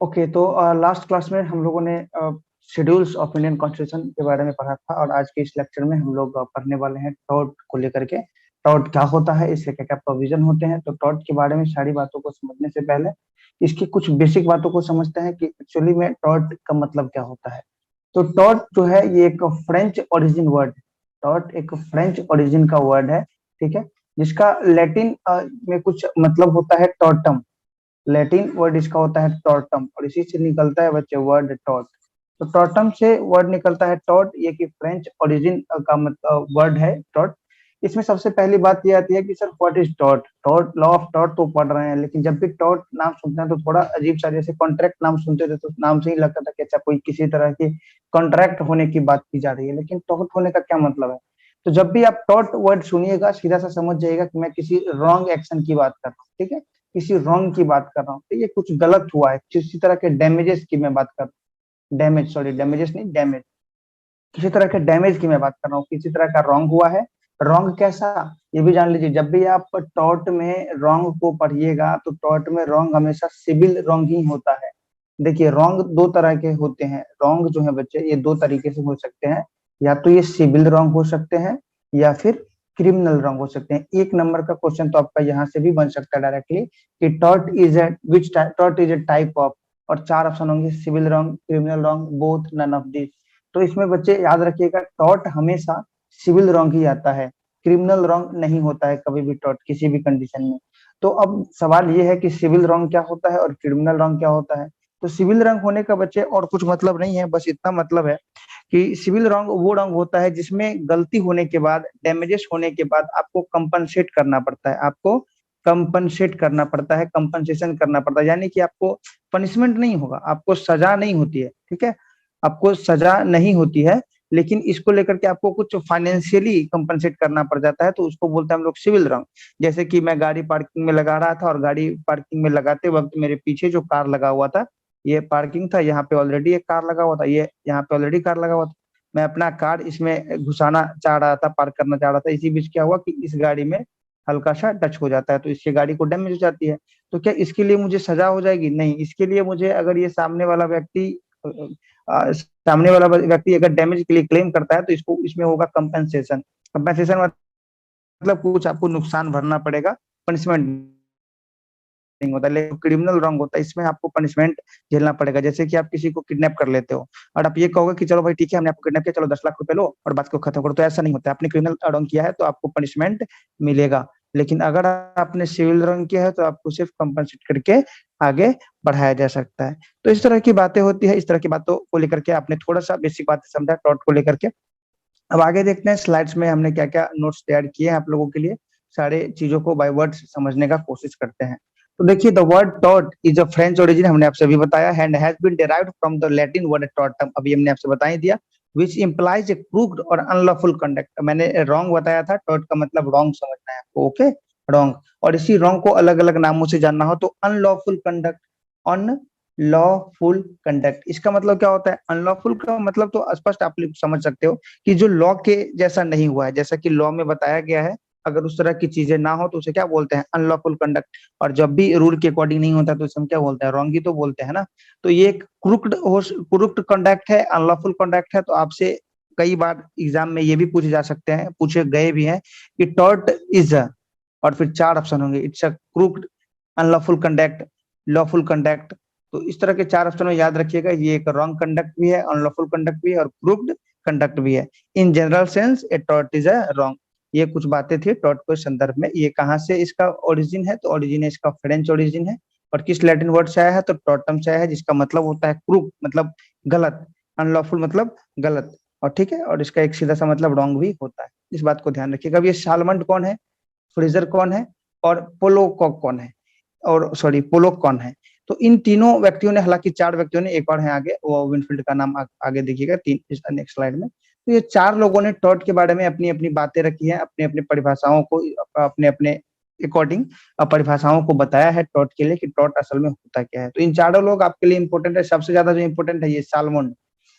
Okay, तो last class में हम लोगों ने शेड्यूल्स ऑफ इंडियन कॉन्स्टिट्यूशन के बारे में पढ़ा था, और आज के इस लेक्चर में हम लोग पढ़ने वाले हैं टॉट को लेकर के। टॉट क्या होता है, इसके क्या क्या प्रोविजन होते हैं। तो टॉट के बारे में सारी बातों को समझने से पहले इसकी कुछ बेसिक बातों को समझते हैं कि एक्चुअली में टॉट का मतलब क्या होता है। तो टॉट जो है ये एक फ्रेंच ओरिजिन वर्ड है। टॉट एक फ्रेंच ओरिजिन का वर्ड है, ठीक है, जिसका लैटिन में कुछ मतलब होता है टॉटम। लैटिन वर्ड इसका होता है टॉर्टम, और इसी से निकलता है बच्चे वर्ड टॉट। तो टॉर्टम से वर्ड निकलता है टॉट, ये कि फ्रेंच ओरिजिन का मतलब वर्ड है टॉट। इसमें सबसे पहली बात ये आती है कि sir what is taught. Taught, law of taught तो पढ़ रहे हैं, लेकिन जब भी टॉट नाम सुनते हैं तो थोड़ा अजीब सा, जैसे कॉन्ट्रैक्ट नाम सुनते थे तो नाम से ही लगता था कि अच्छा कोई किसी तरह की कॉन्ट्रैक्ट होने की बात की जा रही है, लेकिन टॉट होने का क्या मतलब है। तो जब भी आप टॉट वर्ड सुनिएगा सीधा सा समझ जाइएगा कि मैं किसी रॉन्ग एक्शन की बात कर रहा हूँ, ठीक है, किसी रॉन्ग की बात कर रहा हूँ। तो ये कुछ गलत हुआ है, किसी तरह के डैमेजेस की मैं बात कर रहा हूँ। डैमेज, सॉरी, डैमेजेस नहीं, डैमेज। किसी तरह के डैमेज की मैं बात कर रहा हूँ, किसी तरह का रॉन्ग हुआ है। रॉन्ग कैसा, ये भी जान लीजिए। जब भी आप टॉट में रॉन्ग को पढ़िएगा तो टॉट में रॉन्ग हमेशा सिविल रॉन्ग ही होता है। देखिए, रॉन्ग दो तरह के होते हैं। रॉन्ग जो है बच्चे, ये दो तरीके से हो सकते हैं। या तो ये सिविल रॉन्ग हो सकते हैं, या फिर क्रिमिनल रॉन्ग हो सकते हैं। एक नंबर का क्वेश्चन तो आपका यहाँ से भी बन सकता है डायरेक्टली कि taught is a which taught is a type of, और चार ऑप्शन होंगे, civil wrong, criminal wrong, both, none of this. तो इसमें बच्चे याद रखिएगा टॉट हमेशा सिविल रॉन्ग ही आता है, क्रिमिनल रॉन्ग नहीं होता है कभी भी टॉट किसी भी कंडीशन में। तो अब सवाल ये है कि सिविल रॉन्ग क्या होता है और क्रिमिनल रॉन्ग क्या होता है। तो सिविल रॉन्ग होने का बच्चे और कुछ मतलब नहीं है, बस इतना मतलब है कि सिविल रॉन्ग वो रॉन्ग होता है जिसमें गलती होने के बाद, डैमेजेस होने के बाद आपको कंपनसेट करना पड़ता है। आपको कंपनसेट करना पड़ता है, कंपनसेशन करना पड़ता है, यानी कि आपको पनिशमेंट नहीं होगा, आपको सजा नहीं होती है, ठीक है, आपको सजा नहीं होती है, लेकिन इसको लेकर के आपको कुछ फाइनेंशियली कंपनसेट करना पड़ जाता है। तो उसको बोलते हैं हम लोग सिविल रॉन्ग। जैसे कि मैं गाड़ी पार्किंग में लगा रहा था, और गाड़ी पार्किंग में लगाते वक्त मेरे पीछे जो कार लगा हुआ था, ये पार्किंग था, यहाँ पे ऑलरेडी एक कार लगा हुआ था, ये यहाँ पे ऑलरेडी कार लगा हुआ था। मैं अपना कार इसमें घुसाना चाह रहा था, पार्क करना चाह रहा था, इसी बीच क्या हुआ कि इस गाड़ी में हल्का सा टच हो जाता है, तो इससे गाड़ी को डैमेज हो जाती है। तो क्या इसके लिए मुझे सजा हो जाएगी? नहीं, इसके लिए मुझे, अगर ये सामने वाला व्यक्ति अगर डैमेज के लिए क्लेम करता है तो इसको, इसमें होगा कंपेंसेशन। कंपेंसेशन मतलब कुछ आपको नुकसान भरना पड़ेगा, पनिशमेंट नहीं होता। लेकिन क्रिमिनल रॉन्ग होता है, इसमें आपको पनिशमेंट झेलना पड़ेगा। जैसे कि आप किसी को किडनैप कर लेते हो, और आप ये कहोगे कि चलो भाई ठीक है, हमने आपको किडनैप किया, चलो 10 लाख रुपए लो और बात को खत्म करो। तो ऐसा नहीं होता है, आपने क्रिमिनल रॉन्ग किया है तो आपको पनिशमेंट मिलेगा। लेकिन अगर आपने सिविल रॉन्ग किया है तो आपको सिर्फ कंपनसेट करके आगे बढ़ाया जा सकता है। तो इस तरह की बातें होती है, इस तरह की बातों को लेकर के आपने थोड़ा सा बेसिक बात समझा टॉट को लेकर के। अब आगे देखते हैं स्लाइड्स में हमने क्या क्या नोट्स तैयार किए हैं आप लोगों के लिए। सारे चीजों को बाय वर्ड्स समझने का कोशिश करते हैं। तो देखिए, द वर्ड टॉट इज अ फ्रेंच ओरिजिन, हमने आपसे भी बताया, and has been derived from the Latin word tortum, अभी हमने आपसे बता ही दिया, विच इंप्लाइज ए क्रूक्ड और अनलॉफुल कंडक्ट। मैंने रॉन्ग बताया था, टॉट का मतलब रॉन्ग समझना है आपको, ओके, रॉन्ग। और इसी रॉन्ग को अलग अलग नामों से जानना हो तो अनलॉफुल कंडक्ट, अनलॉफुल कंडक्ट, इसका मतलब क्या होता है? अनलॉफुल का मतलब तो स्पष्ट आप लोग समझ सकते हो कि जो लॉ के जैसा नहीं हुआ है, जैसा कि लॉ में बताया गया है, अगर उस तरह की चीजें ना हो तो उसे क्या बोलते हैं? Unlawful conduct. और जब भी रूल के अकॉर्डिंग नहीं होता तो उसे हम क्या बोलते हैं? रॉन्ग ही तो बोलते हैं ना। तो ये क्रुक्ड कंडक्ट है, अनलॉफुल कंडक्ट है। तो आपसे कई बार एग्जाम में ये भी पूछे जा सकते हैं, पूछे गए भी हैं कि टॉट इज, और फिर चार ऑप्शन होंगे, it's a crooked, unlawful conduct, lawful conduct. तो इस तरह के चार ऑप्शन में याद रखिएगा, ये एक रॉन्ग कंडक्ट भी है, अनलॉफुल कंडक्ट भी है, और क्रुक्ड कंडक्ट भी है। In general sense A taught is a wrong. ये कुछ बातें थी टॉट के संदर्भ में। ये कहाँ से इसका ओरिजिन है? तो ओरिजिन है इसका फ्रेंच ओरिजिन है। और किस लैटिन वर्ड से आया है? तो टॉटम से आया है, जिसका मतलब होता है क्रूक मतलब गलत, अनलॉफुल मतलब गलत, और ठीक है, और इसका एक सीधा सा मतलब रॉन्ग भी होता है। इस बात को ध्यान रखिएगा। अब ये सालमंड कौन है, फ्रेजर कौन है, और पोलोकॉक कौन है, और सॉरी पोलोक कौन है। तो इन तीनों व्यक्तियों ने, हालांकि चार व्यक्तियों ने, एक और है आगे, वो विनफील्ड का नाम आगे देखिएगा तीन नेक्स्ट स्लाइड में। तो ये चार लोगों ने टॉट के बारे में अपनी अपनी बातें रखी हैं, अपने अपने परिभाषाओं को अपने अपने अकॉर्डिंग परिभाषाओं को बताया है टॉट के लिए कि टॉट असल में होता क्या है। तो इन चारों लोग आपके लिए इंपॉर्टेंट है। सबसे ज्यादा जो इंपॉर्टेंट है ये सालमंड,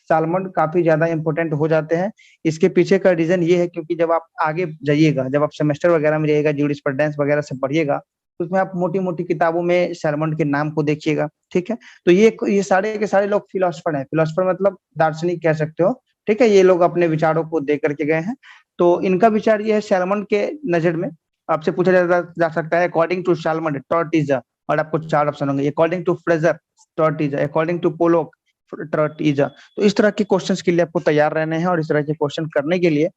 सालमंड काफी ज्यादा इंपॉर्टेंट हो जाते हैं। इसके पीछे का रीजन ये है क्योंकि जब आप आगे जाइएगा, जब आप सेमेस्टर वगैरह में जाइएगा, जूरिस्प्रूडेंस वगैरह से पढ़िएगा, उसमें आप मोटी मोटी किताबों में सैलमन के नाम को देखिएगा, ठीक है। तो ये सारे के सारे लोग फिलोसफर हैं, फिलोसफर मतलब दार्शनिक कह सकते हो, ठीक है। ये लोग अपने विचारों को दे करके गए हैं। तो इनका विचार ये है सैलमन के नजर में, आपसे पूछा जा सकता है according to Salmond tort is, और आपको चार ऑप्शन होंगे, according to Fraser tort is, according to Pollock tort is. तो इस तरह के क्वेश्चंस के लिए आपको तैयार रहने हैं, और इस तरह के क्वेश्चन करने के लिए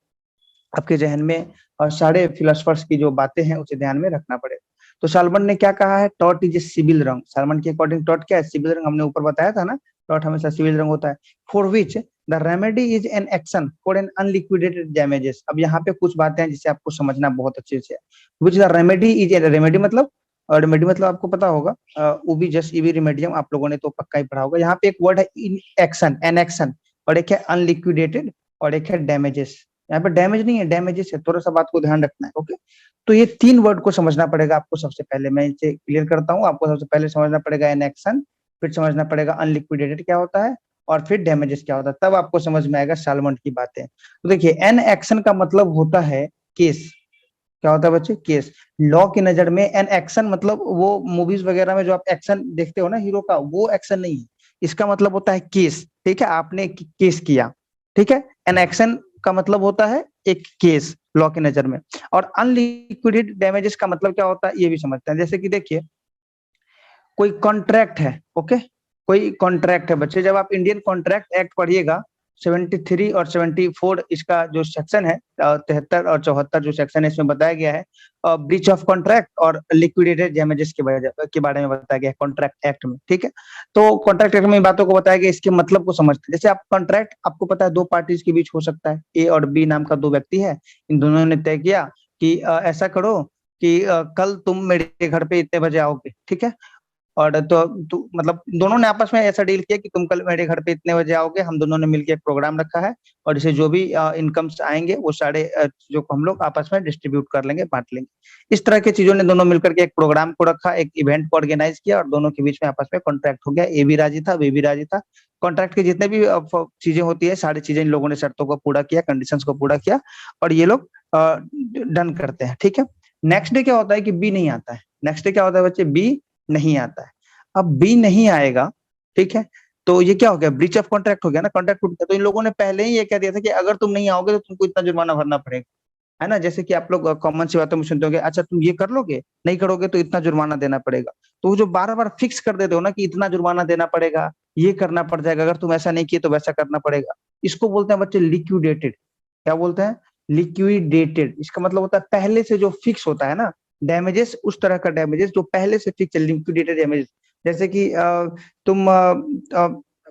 आपके जहन में सारे फिलोसफर्स की जो बातें हैं उसे ध्यान में रखना पड़ेगा। तो सालमन ने क्या कहा है, टॉट इज ए सिविल रंग। सालमन के अकॉर्डिंग टॉट क्या है, सिविल रंग, हमने ऊपर बताया था ना, टॉट हमेशा सिविल रंग होता है। For which the remedy is an action for an unliquidated damages. अब यहाँ पे कुछ बातें हैं जिसे आपको समझना बहुत अच्छे से है। विच the remedy is a, remedy मतलब, और रेमेडी मतलब आपको पता होगा, उबी जस्ट इवी रिमेडियम, आप लोगों ने तो पक्का ही पढ़ा होगा। यहाँ पे एक वर्ड है इन एक्शन, एन एक्शन, और एक है अनलिक्विडेटेड, और एक है डैमेजेस। यहाँ पे डैमेज नहीं है, डैमेजेस है, थोड़ा सा बात को ध्यान रखना है, ओके। तो ये तीन वर्ड को समझना पड़ेगा आपको। सबसे पहले मैं इसे क्लियर करता हूँ, आपको सबसे पहले समझना पड़ेगा एन एक्शन, फिर समझना पड़ेगा अनलिक्विडेटेड क्या होता है, और फिर डैमेजेस क्या होता है, तब आपको समझ में आएगा सालमन की बातें। तो देखिए एन एक्शन का मतलब होता है केस। क्या होता है बच्चे, केस। लॉ की नजर में एन एक्शन मतलब वो मूवीज वगैरह में जो आप एक्शन देखते हो ना हीरो का, वो एक्शन नहीं है। इसका मतलब होता है केस, ठीक है, आपने केस किया, ठीक है। एन एक्शन का मतलब होता है एक केस लॉ की नजर में। और अनलिक्विडेड डैमेजेस का मतलब क्या होता है ये भी समझते हैं। जैसे कि देखिए कोई कॉन्ट्रैक्ट है, ओके, कोई कॉन्ट्रैक्ट है बच्चे, जब आप इंडियन कॉन्ट्रैक्ट एक्ट पढ़िएगा 73 और 74 इसका जो सेक्शन है, 73 और 74 जो सेक्शन है, इसमें बताया गया है ब्रीच ऑफ कॉन्ट्रैक्ट और लिक्विडेटेड डैमेजेस के बारे में बताया गया है कॉन्ट्रैक्ट एक्ट में, ठीक है। तो कॉन्ट्रैक्ट एक्ट में बातों को बताया गया, इसके मतलब को समझते हैं। जैसे आप कॉन्ट्रैक्ट, आपको पता है दो पार्टीज के बीच हो सकता है, ए और बी नाम का दो व्यक्ति है, इन दोनों ने तय किया कि ऐसा करो कि कल तुम मेरे घर पे इतने बजे आओगे, ठीक है। और तो मतलब दोनों ने आपस में ऐसा डील किया कि तुम कल मेरे घर पे इतने बजे आओगे, हम दोनों ने मिलकर एक प्रोग्राम रखा है, और इसे जो भी इनकम्स आएंगे वो सारे चीजों को हम लोग आपस में डिस्ट्रीब्यूट कर लेंगे, बांट लेंगे। इस तरह की चीजों ने दोनों मिलकर के एक प्रोग्राम को रखा, एक इवेंट को ऑर्गेनाइज किया, और दोनों के बीच में आपस में कॉन्ट्रैक्ट हो गया। ए भी राजी था, बी भी राजी था। कॉन्ट्रैक्ट की जितने भी चीजें होती है, सारी चीजें इन लोगों ने शर्तों को पूरा किया, कंडीशंस को पूरा किया, और ये लोग डन करते हैं, ठीक है। नेक्स्ट डे क्या होता है कि बी नहीं आता है। नेक्स्ट डे क्या होता है बच्चे, बी नहीं आता है। अब बी नहीं आएगा, ठीक है, तो ये क्या हो गया, ब्रीच ऑफ कॉन्ट्रैक्ट हो गया ना, कॉन्ट्रैक्ट टूट गया। तो इन लोगों ने पहले ही ये कह दिया था कि अगर तुम नहीं आओगे तो तुमको इतना जुर्माना भरना पड़ेगा, है ना। जैसे कि आप लोग कॉमन सी बातों में सुनते होंगे, अच्छा तुम ये कर लोगे, नहीं करोगे तो इतना जुर्माना देना पड़ेगा। तो वो जो बार बार फिक्स कर देते हो ना कि इतना जुर्माना देना पड़ेगा, ये करना पड़ जाएगा, अगर तुम ऐसा नहीं किए तो वैसा करना पड़ेगा, इसको बोलते हैं बच्चे लिक्विडेटेड। क्या बोलते हैं, लिक्विडेटेड। इसका मतलब होता है पहले से जो फिक्स होता है ना डैमेजेस, उस तरह का डैमेजेस जो पहले से फिक्स है, लिक्विडेटेड डैमेजेस। जैसे कि तुम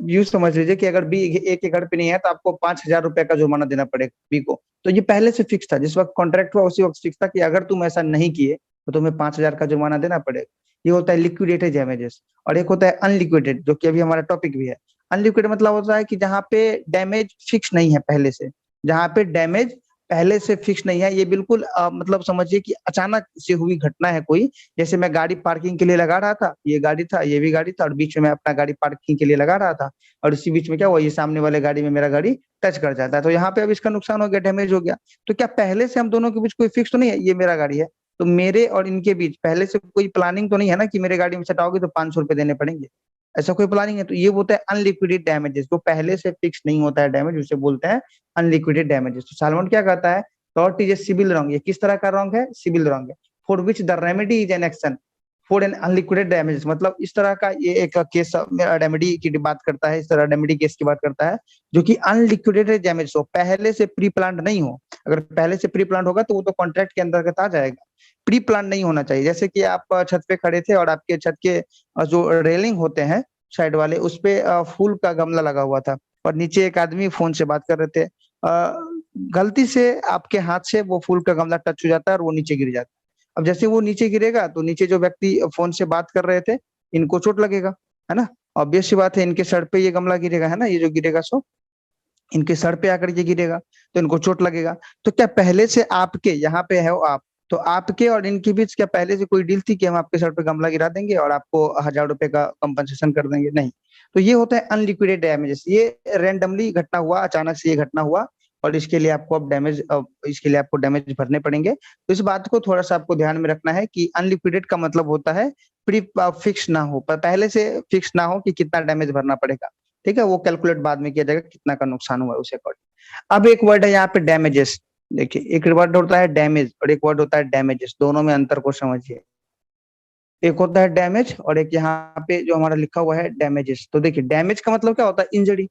यूं समझ लीजिए कि अगर बी ए के घर पे नहीं है तो आपको 5,000 रुपए का जुर्माना देना पड़ेगा बी को। तो ये पहले से फिक्स था, जिस वक्त कॉन्ट्रैक्ट हुआ उसी वक्त फिक्स था कि अगर तुम ऐसा नहीं किए तो तुम्हें 5,000 का जुर्माना देना पड़ेगा। ये होता है लिक्विडेटेड डैमेजेस। और एक होता है अनलिक्विडेड, जो कि अभी हमारा टॉपिक भी है। अनलिक्विडेड मतलब होता है कि जहाँ पे डैमेज फिक्स नहीं है पहले से, जहाँ पे डैमेज पहले से फिक्स नहीं है, ये बिल्कुल मतलब समझिए कि अचानक से हुई घटना है कोई। जैसे मैं गाड़ी पार्किंग के लिए लगा रहा था, ये गाड़ी था, ये भी गाड़ी था, और बीच में मैं अपना गाड़ी पार्किंग के लिए लगा रहा था, और इसी बीच में क्या हुआ, ये सामने वाले गाड़ी में मेरा गाड़ी टच कर जाता है, तो यहाँ पे अब इसका नुकसान हो गया, डैमेज हो गया। तो क्या पहले से हम दोनों के बीच कोई फिक्स तो नहीं है, ये मेरा गाड़ी है, तो मेरे और इनके बीच पहले से कोई प्लानिंग तो नहीं है ना कि मेरे गाड़ी में सटाओगे तो 500 रुपए देने पड़ेंगे, ऐसा कोई प्लानिंग है। तो ये बोलते हैं अनलिक्विडेड डैमेजेस, जो पहले से फिक्स नहीं होता है डैमेज, उसे बोलते हैं अनलिक्विडेड डैमेजेस। तो सालमन क्या कहता है, tort is a civil wrong. ये किस तरह का रॉन्ग है, सिविल रॉन्ग है। For which the remedy is an action for an unliquidated damages, मतलब इस तरह का ये एक केस रेमेडी की बात करता है, इस तरह रेमेडी केस की बात करता है जो कि अनलिक्विडेटेड डैमेज हो, पहले से प्री प्लान नहीं हो। अगर पहले से प्री प्लान होगा तो वो तो कॉन्ट्रैक्ट के अंतर्गत आ जाएगा। प्री प्लान नहीं होना चाहिए। जैसे कि आप छत पे खड़े थे और आपके छत के जो रेलिंग होते हैं साइड वाले, उस पे फूल का गमला लगा हुआ था, और नीचे एक आदमी फोन से बात कर रहे थे। गलती से आपके हाथ से वो फूल का गमला टच हो जाता है और वो नीचे गिर जाता है। अब जैसे वो नीचे गिरेगा तो नीचे जो व्यक्ति फोन से बात कर रहे थे, इनको चोट लगेगा, है ना। ऑब्वियस सी बात है, इनके सर पे ये गमला गिरेगा, है ना, ये जो गिरेगा सो इनके सर पे आकर के गिरेगा, तो इनको चोट लगेगा। तो क्या पहले से आपके यहाँ पे है आप, तो आपके और इनके बीच क्या पहले से कोई डील थी कि हम आपके सर पे गमला गिरा देंगे और आपको 1,000 रुपए का कंपनसेशन कर देंगे, नहीं। तो ये होता है अनलिक्विडेड डैमेजेस। ये रेंडमली घटना हुआ, अचानक से ये घटना हुआ, और इसके लिए आपको अब डैमेज भरने पड़ेंगे। तो इस बात को थोड़ा सा आपको ध्यान में रखना है कि अनलिक्विडेट का मतलब होता है प्री फिक्स ना हो, पहले से फिक्स ना हो कि कितना डैमेज भरना पड़ेगा। ठीक है, वो कैलकुलेट बाद में किया जाएगा कितना का नुकसान हुआ उसे अकॉर्डिंग। अब एक वर्ड है यहाँ पे डैमेजेस। देखिए, एक वर्ड होता है डैमेज और एक वर्ड होता है डैमेजेस, दोनों में अंतर को समझिए। एक होता है डैमेज और एक यहाँ पे जो हमारा लिखा हुआ है डैमेजेस। तो देखिए, डैमेज का मतलब क्या होता है? इंजरी।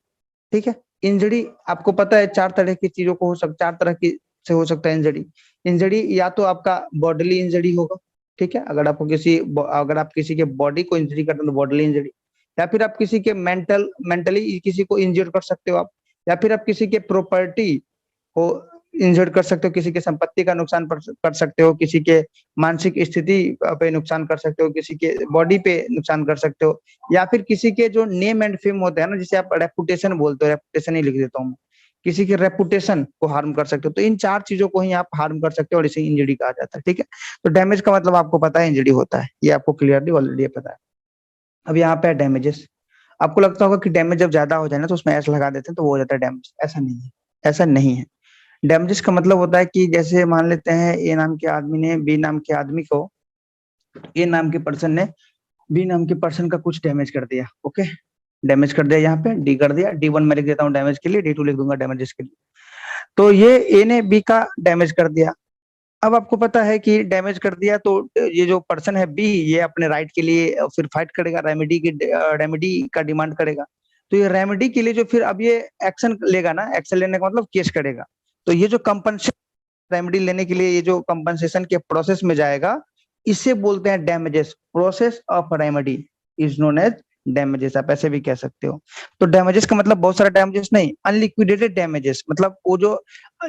ठीक है, इंजरी आपको पता है चार तरह की चीजों को चार तरह की से हो सकता है इंजरी। इंजरी या तो आपका बॉडीली इंजरी होगा। ठीक है, अगर आप किसी के बॉडी को इंजरी करते हैं तो बॉडीली इंजरी। या फिर आप किसी के मेंटली किसी को इंजर कर सकते हो आप। या फिर आप किसी के प्रॉपर्टी को इंजर्ड कर सकते हो, किसी की संपत्ति का नुकसान कर सकते हो, किसी के मानसिक स्थिति पे नुकसान कर सकते हो, किसी के बॉडी पे नुकसान कर सकते हो, या फिर किसी के जो नेम एंड फेम होते हैं ना, जिसे आप रेपुटेशन बोलते हो, रेपुटेशन ही लिख देता हूँ मैं, किसी के रेपुटेशन को हार्म कर सकते हो। तो इन चार चीजों को ही आप हार्म कर सकते हो और इसे इंजरी कहा जाता है। ठीक है, तो डैमेज का मतलब आपको पता है इंजरी होता है, ये आपको क्लियरली ऑलरेडी पता है। अब यहाँ पे है डैमेजेस। आपको लगता होगा कि डैमेज जब ज्यादा हो जाए ना तो उसमें एस लगा देते हैं तो वो हो जाता है डैमेज। ऐसा नहीं है, ऐसा नहीं है। डैमेजेस का मतलब होता है कि जैसे मान लेते हैं ए नाम के आदमी ने बी नाम के आदमी को, ए नाम के पर्सन ने बी नाम के पर्सन का कुछ डैमेज कर दिया। ओके, डैमेज कर दिया, यहाँ पे डी कर दिया, D1 मैं लिख देता हूँ डैमेज के लिए, D2 लिख दूंगा डैमेजेस के लिए। तो ये ए ने बी का डैमेज कर दिया। अब आपको पता है कि डैमेज कर दिया तो ये जो पर्सन है बी, ये अपने राइट के लिए फिर फाइट करेगा, रेमेडी का डिमांड करेगा। तो ये रेमेडी के लिए जो फिर अब ये एक्शन लेगा ना, एक्शन लेने का मतलब केस करेगा। तो ये जो कंपनसेशन रेमेडी लेने के लिए ये जो कंपनसेशन के प्रोसेस में जाएगा, इसे बोलते हैं damages. Process of remedy is known as damages, आप ऐसे भी कह सकते हो। तो डैमेजेस का मतलब बहुत सारा डैमेजेस नहीं, अनलिक्विडेटेड डैमेजेस, मतलब वो जो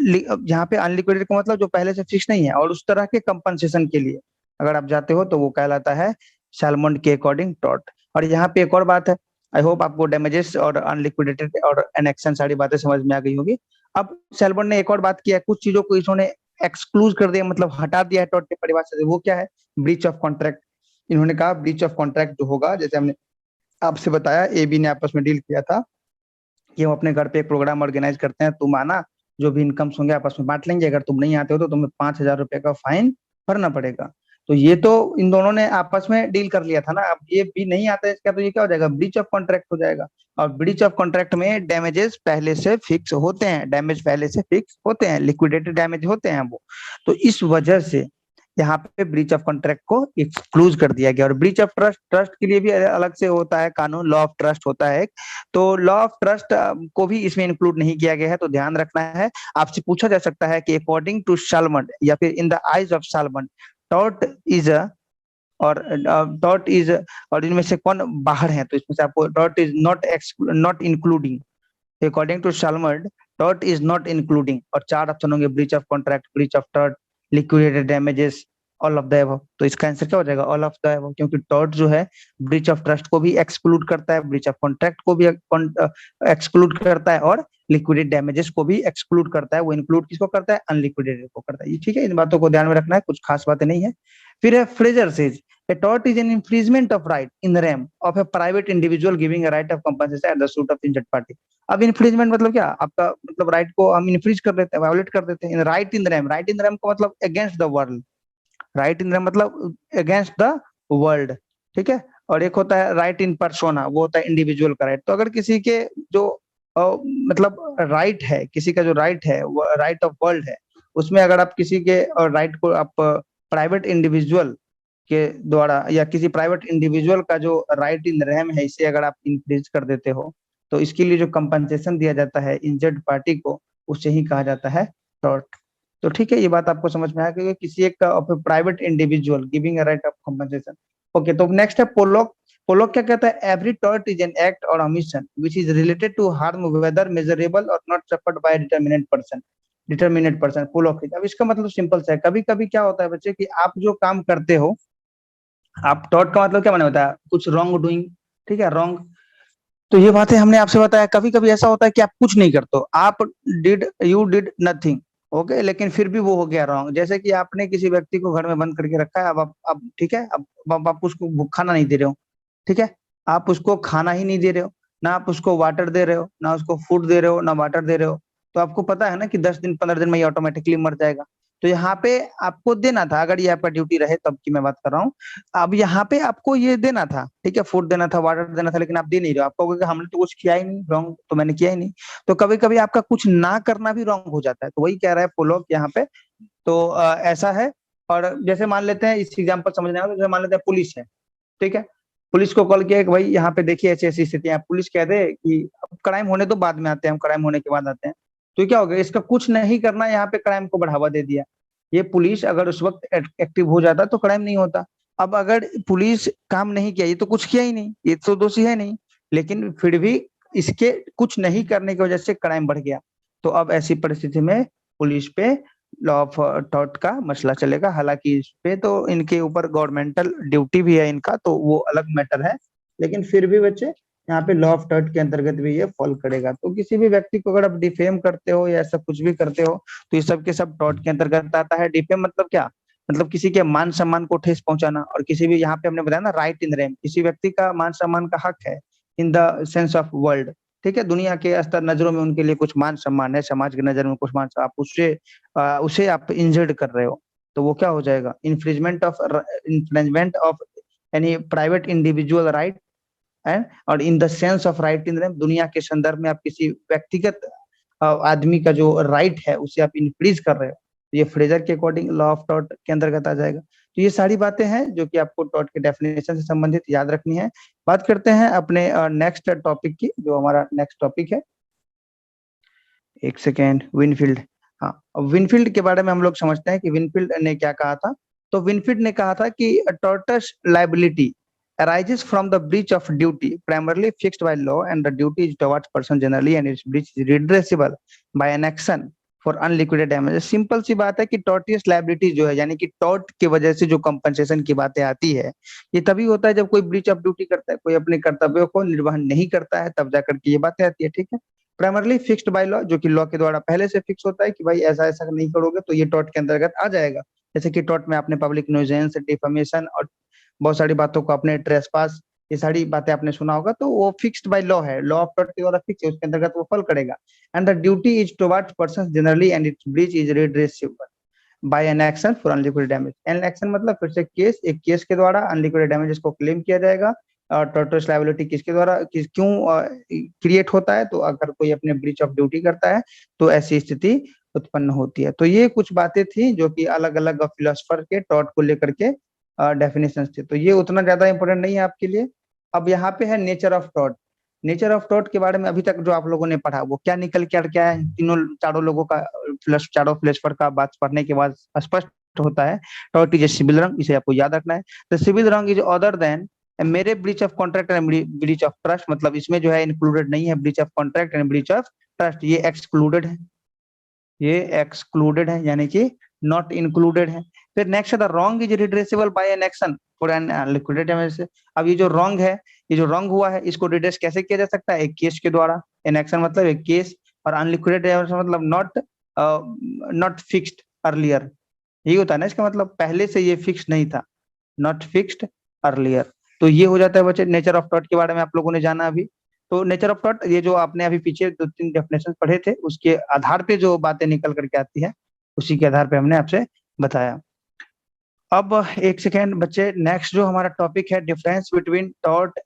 यहाँ पे अनलिक्विडेटेड का मतलब जो पहले से फिक्स नहीं है, और उस तरह के कंपनसेशन के लिए अगर आप जाते हो तो वो कहलाता है सैलमन के अकॉर्डिंग टॉर्ट। और यहाँ पे एक और बात है, आई होप आपको डैमेजेस और अनलिक्विडेटेड और एनेक्शन सारी बातें समझ में आ गई होगी। अब सैलमन ने एक और बात किया, कुछ चीजों को इन्होंने एक्सक्लूज कर दिया, मतलब हटा दिया है टॉर्ट के परिभाषा से। वो क्या है? Breach of contract. इन्होंने कहा ब्रीच ऑफ कॉन्ट्रैक्ट जो होगा, जैसे हमने आपसे बताया ए बी ने आपस में डील किया था कि हम अपने घर पे एक प्रोग्राम ऑर्गेनाइज करते हैं, तुम आना, जो भी इनकम्स होंगे आपस में बांट लेंगे, अगर तुम नहीं आते हो तो तुम्हें 5,000 रुपए का फाइन भरना पड़ेगा। तो ये तो इन दोनों ने आपस में डील कर लिया था ना। अब ये भी नहीं आता है इसका, तो ये क्या हो जाएगा? ब्रीच ऑफ कॉन्ट्रैक्ट हो जाएगा। और ब्रीच ऑफ कॉन्ट्रैक्ट में डैमेजेस पहले से फिक्स होते हैं, डैमेज पहले से फिक्स होते हैं, लिक्विडेटेड डैमेज होते हैं वो। तो इस वजह से यहाँ पे ब्रीच ऑफ कॉन्ट्रैक्ट को एक्सक्लूज कर दिया गया। और ब्रीच ऑफ ट्रस्ट, ट्रस्ट के लिए भी अलग से होता है कानून, लॉ ऑफ ट्रस्ट होता है। तो लॉ ऑफ ट्रस्ट को भी इसमें इंक्लूड नहीं किया गया है, तो ध्यान रखना है। आपसे पूछा जा सकता है कि अकॉर्डिंग टू सालमन या फिर in the eyes of salmon, tort is और टॉर्ट इज, और इनमें से कौन बाहर है? तो इसमें से आपको tort is not including, according to Salmond tort is not including. और चार ऑप्शन होंगे, breach of contract, breach of tort, liquidated damages, all of the above. तो इसका आंसर क्या हो जाएगा? ऑल ऑफ द अबव, क्योंकि टॉर्ट जो है ब्रीच ऑफ ट्रस्ट को भी एक्सक्लूड करता है, ब्रीच ऑफ कॉन्ट्रैक्ट को भी एक्सक्लूड करता है, और लिक्विडेटेड डैमेजेस को भी एक्सक्लूड करता है। वो इंक्लूड किसको करता है? अनलिक्विडेटेड को करता है। ये ठीक है, इन बातों को ध्यान में रखना है, कुछ खास बातें नहीं है। फिर है Fraser says, a tort is an infringement of right in the rem of a private individual giving a right of compensation at the suit of injured party। अब इन्फ्रिजमेंट मतलब क्या? आपका मतलब राइट को हम इन्फ्रिज कर देते हैं, वायोलेट कर देते हैं। Right in the RAM, right in the RAM का मतलब against the world, right in the मतलब अगेंस्ट द वर्ल्ड। ठीक है, और एक होता है राइट इन पर्सोना, वो होता है इंडिविजुअल का राइट। तो अगर किसी के जो मतलब राइट है, किसी का जो राइट है, राइट ऑफ वर्ल्ड है, उसमें अगर आप किसी के राइट को आप प्राइवेट इंडिविजुअल के द्वारा या किसी प्राइवेट इंडिविजुअल का जो राइट इन रहम है, इसे अगर आप इंक्रीज कर देते हो, तो इसके लिए जो कंपनसेशन दिया जाता है इंजर्ड पार्टी को, उसे ही कहा जाता है टॉर्ट। तो ठीक है, ये बात आपको समझ में आ गई, किसी एक private individual giving a right of compensation. Okay, तो नेक्स्ट है पोलोक। पोलोक क्या कहता है? Every tort is an act और omission which is related to harm whether measurable or not suffered by a determinate person। पोलोक। अब इसका मतलब सिंपल सा है, कभी कभी क्या होता है बच्चे कि आप जो काम करते हो, आप टॉट का मतलब क्या माने होता है? कुछ रॉन्ग डूइंग। ठीक है, रॉन्ग। तो ये बातें हमने आपसे बताया। कभी कभी ऐसा होता है कि आप कुछ नहीं करते हो, आप यू डिड नथिंग, ओके, लेकिन फिर भी वो हो गया रॉन्ग। जैसे कि आपने किसी व्यक्ति को घर में बंद करके रखा है, अब ठीक है, अब आप उसको खाना नहीं दे रहे हो। ठीक है, आप उसको खाना ही नहीं दे रहे हो, ना आप उसको वाटर दे रहे हो, ना उसको फूड दे रहे हो, ना वाटर दे रहे हो। तो आपको पता है ना कि 10 दिन 15 दिन में ये ऑटोमेटिकली मर जाएगा। तो यहाँ पे आपको देना था, अगर ये आपका ड्यूटी रहे तब की मैं बात कर रहा हूँ। अब यहाँ पे आपको ये देना था, ठीक है, फूड देना था, वाटर देना था, लेकिन आप दे नहीं रहे हो। आप कहोगे कि हमने तो कुछ किया ही नहीं रॉन्ग, तो मैंने किया ही नहीं। तो कभी कभी आपका कुछ ना करना भी रॉन्ग हो जाता है, तो वही कह रहा है फॉलो यहाँ पे। तो ऐसा है। और जैसे मान लेते हैं, इस एग्जाम्पल समझने आएगा, तो जैसे मान लेते हैं पुलिस है, ठीक है। पुलिस को कॉल किया कि भाई यहाँ पे देखिए ऐसी ऐसी स्थिति है। पुलिस कह दे कि अब क्राइम होने तो बाद में आते हैं, हम क्राइम होने के बाद आते हैं। तो क्या हो गया, इसका कुछ नहीं करना यहाँ पे क्राइम को बढ़ावा दे दिया। ये पुलिस अगर उस वक्त एक्टिव हो जाता तो क्राइम नहीं होता। अब अगर पुलिस काम नहीं किया, ये तो कुछ किया ही नहीं, ये तो दोषी है नहीं, लेकिन फिर भी इसके कुछ नहीं करने की वजह से क्राइम बढ़ गया। तो अब ऐसी परिस्थिति में पुलिस पे लॉ ऑफ टॉर्ट का मसला चलेगा। हालांकि इस पे तो इनके ऊपर गवर्नमेंटल ड्यूटी भी है इनका, तो वो अलग मैटर है। लेकिन फिर भी बच्चे, यहाँ पे लॉ ऑफ टॉर्ट के अंतर्गत भी ये फॉल करेगा। तो किसी भी व्यक्ति को अगर आप डिफेम करते हो या ऐसा कुछ भी करते हो, तो ये सब के सब टॉर्ट के अंतर्गत आता है। डिफेम मतलब क्या, मतलब किसी के मान सम्मान को ठेस पहुंचाना। और किसी भी, यहाँ पे हमने बताया ना, राइट इन रेम, किसी व्यक्ति का मान सम्मान का हक है इन द सेंस ऑफ वर्ल्ड, ठीक है। दुनिया के स्तर नजरों में उनके लिए कुछ मान सम्मान है, समाज की नजर में कुछ मान, आप उससे उसे आप इंजर्ड कर रहे हो, तो वो क्या हो जाएगा, infringement of any private individual right and, और in the sense of right in, दुनिया के संदर्भ में आप किसी व्यक्तिगत आदमी का जो राइट है उसे आप इनफ्रीज कर रहे हो। तो ये फ्रेजर के अकॉर्डिंग लॉ ऑफ टॉर्ट के अंतर्गत आ जाएगा। तो ये सारी बातें हैं जो कि आपको टॉर्ट के डेफिनेशन से संबंधित याद रखनी है। बात करते हैं अपने नेक्स्ट टॉपिक की, जो हमारा नेक्स्ट टॉपिक है, एक सेकेंड, विनफील्ड। हाँ, अब विनफील्ड के बारे में हम लोग समझते हैं कि विनफील्ड ने क्या कहा था। तो विनफील्ड ने कहा था कि tortious liability arises from the breach of duty primarily fixed by law, and the duty is towards person generally, and its breach is redressable by an action for unliquidated damages। Simple सी बात है कि tortious liability जो है, यानी कि tort की वजह से जो कंपनसेशन की बातें आती है, ये तभी होता है जब कोई ब्रीच ऑफ ड्यूटी करता है, कोई अपने कर्तव्यों को निर्वहन नहीं करता है, तब जाकर के ये बातें आती है, ठीक है। प्राइमरली फिक्स्ड बाय लॉ, जो कि लॉ के द्वारा पहले से फिक्स होता है कि भाई ऐसा ऐसा नहीं करोगे तो ये टॉर्ट के अंतर्गत आ जाएगा। जैसे कि टॉर्ट में आपने पब्लिक न्यूजेंस, डिफेमेशन और बहुत सारी बातों को, अपने ट्रेसपास, ये सारी बातें आपने सुना होगा। तो वो फिक्स्ड बाय लॉ है, लॉ ऑफ टॉर्ट के द्वारा फिक्स है, उसके अंतर्गत वो फॉल करेगा। And the duty is towards person generally, and its breach is redressable by an action for unliquidated damage. An action मतलब फिर से केस, एक केस के द्वारा अनलिक्विडेटेड डैमेजेस को क्लेम किया जाएगा। टोटल लायबिलिटी किसके द्वारा, क्यों क्रिएट होता है, तो अगर कोई अपने ब्रीच ऑफ ड्यूटी करता है तो ऐसी स्थिति उत्पन्न होती है। तो ये कुछ बातें थी जो कि अलग अलग फिलोसफर के टॉट को लेकर के डेफिनेशन थे। तो ये उतना ज्यादा इंपॉर्टेंट नहीं है आपके लिए। अब यहाँ पे है nature of taught. Nature of taught के बारे में अभी तक जो आप लोगों ने पढ़ा, वो क्या निकल के क्या है, तीनों चारों लोगों का, चारों फिलोसफर का बात पढ़ने के बाद स्पष्ट होता है। टॉट इज ए सिविल रंग, इसे आपको याद रखना है। द सिविल रंग इज अदर देन मेरे breach of contract and breach of trust, मतलब इसमें जो है इंक्लूडेड नहीं है breach of contract and breach of trust, ये एक्सक्लूडेड है, ये एक्सक्लूडेड है, यानी कि नॉट इंक्लूडेड है। फिर नेक्स्ट है the wrong is redressable by an action for an liquidated damage. अब ये जो रॉन्ग है, ये जो रॉन्ग हुआ है, इसको रिड्रेस कैसे किया जा सकता है, एक केस के द्वारा। एन एक्शन मतलब एक केस, और अनलिक्विडेटेड डैमेज मतलब नॉट फिक्स्ड अर्लियर, यही होता है ना इसका मतलब, पहले से ये फिक्स नहीं था, नॉट फिक्स्ड अर्लियर। तो ये हो जाता है बच्चे नेचर ऑफ टॉर्ट के बारे में आप लोगों ने जाना अभी। तो नेचर ऑफ टॉर्ट, ये जो आपने अभी पीछे 2-3 डेफिनेशन पढ़े थे, उसके आधार पे जो बातें निकल करके आती है, उसी के आधार पे हमने आपसे बताया। अब एक सेकेंड बच्चे, नेक्स्ट जो हमारा टॉपिक है, difference between tort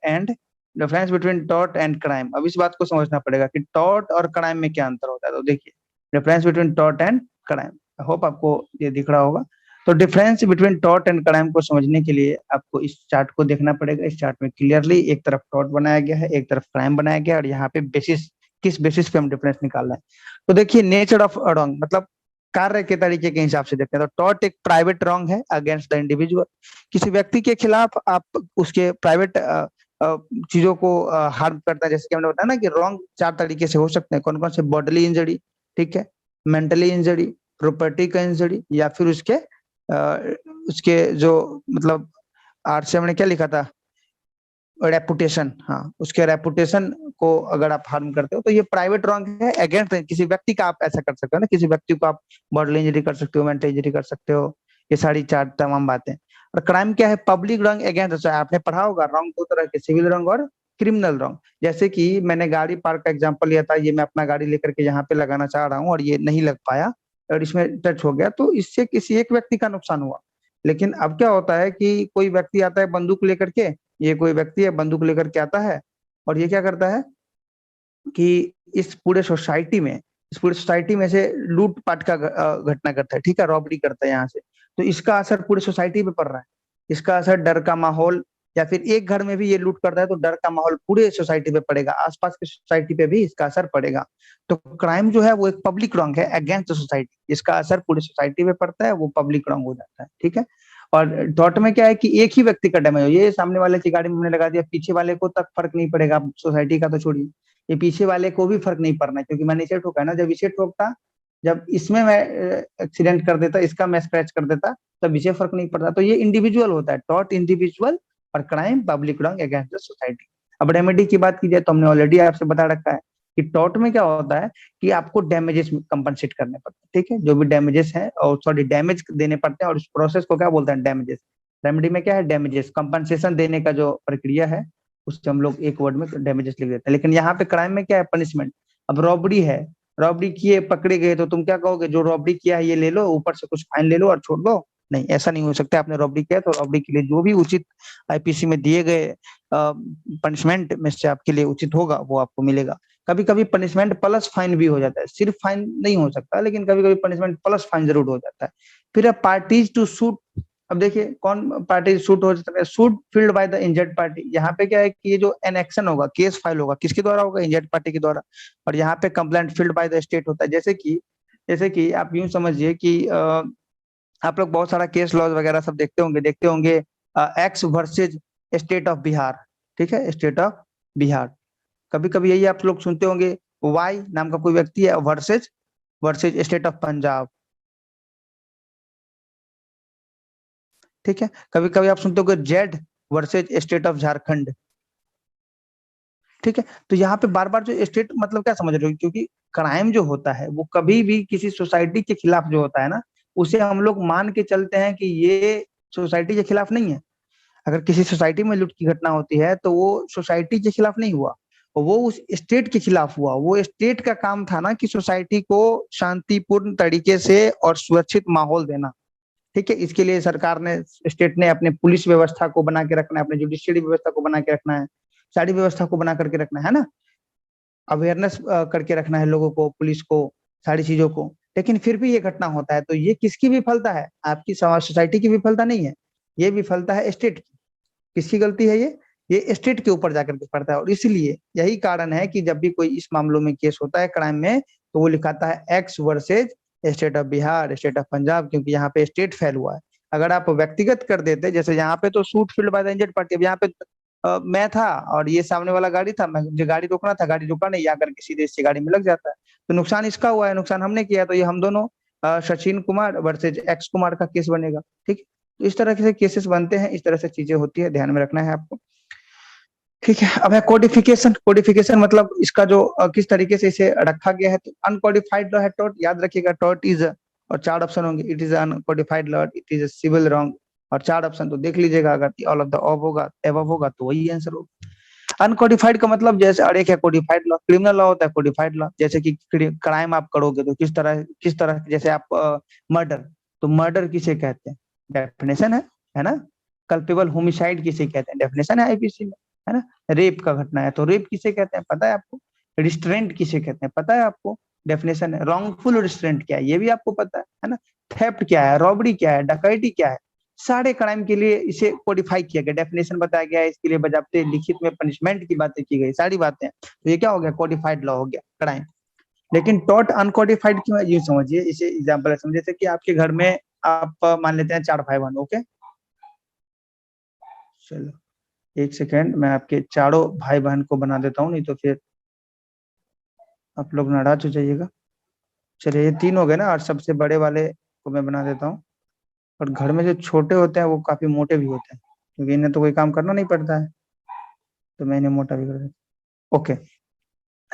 and crime. अब इस बात को समझना पड़ेगा कि टॉर्ट और क्राइम में क्या अंतर होता है। तो देखिए, difference between tort and crime, hope आपको ये दिख रहा होगा। तो difference between tort and crime को समझने के लिए आपको इस चार्ट को देखना पड़ेगा। इस चार्ट में क्लियरली एक तरफ टॉर्ट बनाया गया है, एक तरफ क्राइम बनाया गया है, और यहाँ पे बेसिस, किस बेसिस पे हम डिफरेंस निकाल रहे हैं। तो देखिए, नेचर ऑफ रॉन्ग मतलब कार्य के तरीके के हिसाब से देखते हैं, तो टॉर्ट एक प्राइवेट रॉन्ग है अगेंस्ट द इंडिविजुअल, किसी व्यक्ति के खिलाफ आप उसके प्राइवेट चीजों को हार्म करता है। जैसे कि हमने बताया ना कि रॉन्ग 4 तरीके से हो सकते हैं, कौन कौन से, बॉडीली इंजरी, ठीक है, मेंटली इंजरी, प्रॉपर्टी का इंजरी, या फिर उसके जो मतलब आर्ट से हमने क्या लिखा था, रेपुटेशन, हाँ, उसके रेपुटेशन को अगर आप हार्म करते हो तो ये प्राइवेट रॉन्ग है अगेंस्ट किसी व्यक्ति का। आप ऐसा कर सकते हो ना, किसी व्यक्ति को आप बॉडीली इंजरी कर सकते हो, मेंटल इंजरी कर सकते हो, ये सारी 4 तमाम बातें। और क्राइम क्या है, पब्लिक रॉन्ग अगेंस्ट, आपने पढ़ा होगा रॉन्ग 2 तरह के, सिविल रॉन्ग और क्रिमिनल रॉन्ग। जैसे कि मैंने गाड़ी पार्क का एग्जांपल लिया था, ये मैं अपना गाड़ी लेकर के यहाँ पे लगाना चाह रहा हूँ और ये नहीं लग पाया और इसमें टच हो गया, तो इससे किसी एक व्यक्ति का नुकसान हुआ। लेकिन अब क्या होता है कि कोई व्यक्ति आता है बंदूक लेकर के, ये कोई व्यक्ति है बंदूक लेकर के आता है और ये क्या करता है कि इस पूरे सोसाइटी में से लूटपाट का घटना करता है, ठीक है, रॉबरी करता है यहाँ से। तो इसका असर पूरे सोसाइटी पे पड़ रहा है, इसका असर डर का माहौल, या फिर एक घर में भी ये लूट करता है तो डर का माहौल पूरे सोसाइटी पे पड़ेगा, आसपास की सोसाइटी पे भी इसका असर पड़ेगा। तो क्राइम जो है वो एक पब्लिक रॉन्ग है अगेंस्ट द सोसाइटी, इसका असर पूरी सोसाइटी पे पड़ता है, वो पब्लिक रॉन्ग हो जाता है, ठीक है। और डॉट में क्या है कि एक ही व्यक्ति का डैमेज हो, ये सामने वाले की गाड़ी में हमने लगा दिया, पीछे वाले को तक फर्क नहीं पड़ेगा, सोसाइटी का तो छोड़िए, ये पीछे वाले को भी फर्क नहीं पड़ना, क्योंकि मैंने इसे ठोका है ना, जब इसे ठोकता, जब इसमें मैं एक्सीडेंट कर देता, इसका मैं स्क्रैच कर देता, तब इसे फर्क नहीं पड़ता। तो ये इंडिविजुअल होता है, टॉट इंडिविजुअल और crime public wrong against the society. अब रेमेडी की बात की जाए तो हमने ऑलरेडी आपसे बता रखा है कि टॉट में क्या होता है कि आपको डैमेजेस कंपनसेट करने पड़ते हैं, ठीक है, जो भी डैमेजेस है और सॉरी डैमेज देने पड़ते हैं, और इस प्रोसेस को क्या बोलते हैं, डैमेजेस। रेमेडी में क्या है, डैमेजेस कंपनसेशन देने का जो प्रक्रिया है उससे हम लोग एक वर्ड में डैमेजेस लिख देते हैं। लेकिन यहाँ पे क्राइम में क्या है, पनिशमेंट। अब रॉबरी है, रॉबरी किए पकड़े गए तो तुम क्या कहोगे, जो रॉबरी किया है ये ले लो, ऊपर से कुछ फाइन ले लो और छोड़ दो, नहीं, ऐसा नहीं हो सकता। आपने रॉबरी किया तो रॉबरी के लिए जो भी उचित आईपीसी में दिए गए पनिशमेंट में से आपके लिए उचित होगा वो आपको मिलेगा। कभी कभी पनिशमेंट प्लस फाइन भी हो जाता है, सिर्फ फाइन नहीं हो सकता, लेकिन कभी कभी पनिशमेंट प्लस फाइन जरूर हो जाता है। फिर पार्टीज टू सूट, अब देखिए कौन पार्टी सूट हो सकता है, suit filled by the injured party. यहाँ पे क्या है कि ये जो एन एक्शन होगा, केस फाइल होगा, किसके द्वारा होगा, इंजर्ड पार्टी के द्वारा। और यहाँ पे complaint filled by the state होता है। जैसे कि आप यूं समझिए कि आप लोग बहुत सारा केस लॉज वगैरह सब देखते होंगे x versus state of Bihar, ठीक है, स्टेट ऑफ बिहार। कभी कभी यही आप लोग सुनते होंगे, वाई नाम का कोई व्यक्ति है versus versus state of Punjab, ठीक है। कभी कभी आप सुनते होंगे Z versus state of Jharkhand, ठीक है। तो यहाँ पे बार बार जो स्टेट मतलब क्या समझ रहे हो, क्योंकि क्राइम जो होता है वो कभी भी किसी सोसाइटी के खिलाफ जो होता है ना, उसे हम लोग मान के चलते हैं कि ये सोसाइटी के खिलाफ नहीं है। अगर किसी सोसाइटी में लूट की घटना होती है तो वो सोसाइटी के खिलाफ नहीं हुआ, वो उस स्टेट के खिलाफ हुआ। वो स्टेट का काम था ना कि सोसाइटी को शांतिपूर्ण तरीके से और सुरक्षित माहौल देना, ठीक है। इसके लिए सरकार ने, स्टेट ने अपने पुलिस व्यवस्था को बना के रखना है, अपने जुडिशियरी व्यवस्था को बना के रखना है, सारी व्यवस्था को बना करके रखना है ना, अवेयरनेस करके रखना है लोगों को, पुलिस को, सारी चीजों को। लेकिन फिर भी ये घटना होता है तो ये किसकी विफलता है, आपकी समाज सोसाइटी की विफलता नहीं है, ये विफलता है स्टेट की। किसकी गलती है ये स्टेट के ऊपर जाकर के पड़ता है। और इसलिए यही कारण है कि जब भी कोई इस मामलों में केस होता है क्राइम में, तो वो लिखाता है x versus state of Bihar, state of Punjab, क्योंकि यहाँ पे स्टेट फेल हुआ है। अगर आप व्यक्तिगत कर देते, जैसे यहाँ पे तो suit field by the injured party, अब यहाँ पे मैं था और ये सामने वाला गाड़ी था, मैं मुझे गाड़ी रोकना था, गाड़ी रुका नहीं, आकर के सीधे इससे गाड़ी में लग जाता है, तो नुकसान इसका हुआ है, नुकसान हमने किया, तो ये हम दोनों सचिन कुमार वर्सेज एक्स कुमार का केस बनेगा, ठीक है। तो इस तरह से केसेस बनते हैं, इस तरह से चीजें होती है, ध्यान में रखना है आपको, ठीक है। अब है कोडिफिकेशन। कोडिफिकेशन मतलब इसका जो किस तरीके से इसे रखा गया है, तो अनकोडिफाइड लॉ है टॉर्ट, याद रखिएगा, टॉर्ट इज, और चार ऑप्शन होंगे, it is uncodified law, it is civil wrong, और चार ऑप्शन तो देख लीजिएगा, अगर ऑल ऑफ द एबव होगा तो वही आंसर होगा। अनकोडिफाइड का मतलब जैसे, और एक है कोडिफाइड लॉ, क्रिमिनल लॉ होता है कोडिफाइड लॉ, जैसे कि क्राइम आप करोगे तो किस तरह जैसे आप मर्डर, तो मर्डर किसे कहते हैं, डेफिनेशन है ना। कल्पेबल होमिसाइड किसे कहते हैं, डेफिनेशन है आईपीसी में, है ना। रेप का घटना है तो रेप किसे कहते हैं, पता है आपको। रिस्ट्रेंट किसे कहते हैं, पता है आपको, डेफिनेशन है। रॉन्गफुल रिस्ट्रेंट क्या है, ये भी आपको पता है ना। थेफ्ट क्या है, रॉबरी क्या है, डकैती क्या है, सारे क्राइम के लिए इसे कोडिफाई किया गया, डेफिनेशन बताया गया है, इसके लिए बजाते लिखित में पनिशमेंट की बातें की गई, सारी बातें, तो ये क्या हो गया, कोडिफाइड लॉ हो गया क्राइम। लेकिन टॉट अनकोडिफाइड क्यों है, ये समझिए, इसे एग्जाम्पल समझे, जैसे कि आपके घर में आप मान लेते हैं 4 भाई बहन, ओके, चलो एक सेकेंड, मैं आपके चारों भाई बहन को बना देता हूँ, नहीं तो फिर आप लोग नाराज हो जाइएगा। चलिए ये 3 हो गए ना, और सबसे बड़े वाले को मैं बना देता हूँ। और घर में जो छोटे होते हैं वो काफी मोटे भी होते हैं, क्योंकि इन्हें तो कोई काम करना नहीं पड़ता है, तो मैं इन्हें मोटा भी कर देता हूँ, ओके।